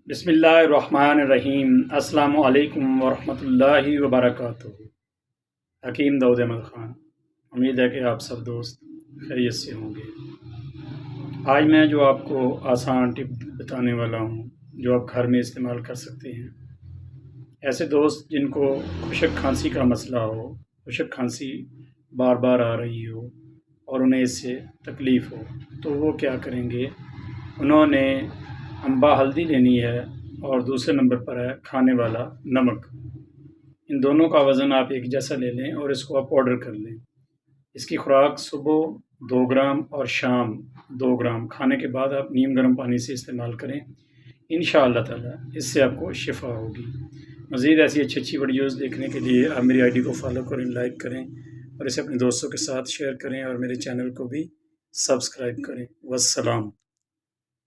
बिस्मिल्लाहिर्रहमानिर्रहीम। अस्सलामु अलैकुम वरहमतुल्लाहि वबरकातुहू। हकीम दाऊद अहमद ख़ान। उम्मीद है कि आप सब दोस्त खैरियत से होंगे। आज मैं जो आपको आसान टिप बताने वाला हूँ जो आप घर में इस्तेमाल कर सकते हैं। ऐसे दोस्त जिनको खुशक खांसी का मसला हो, खुशक खांसी बार बार आ रही हो और उन्हें इससे तकलीफ़ हो, तो वो क्या करेंगे, उन्होंने अम्बा हल्दी लेनी है और दूसरे नंबर पर है खाने वाला नमक। इन दोनों का वज़न आप एक जैसा ले लें और इसको आप ऑर्डर कर लें। इसकी खुराक सुबह 2 ग्राम और शाम 2 ग्राम, खाने के बाद आप नीम गर्म पानी से इस्तेमाल करें। इंशाअल्लाह ताला इससे आपको शिफ़ा होगी। मज़ीद ऐसी अच्छी वीडियोज़ देखने के लिए आप मेरी आईडी को फॉलो करें, लाइक करें और इसे अपने दोस्तों के साथ शेयर करें और मेरे चैनल को भी सब्सक्राइब करें। वस्सलाम।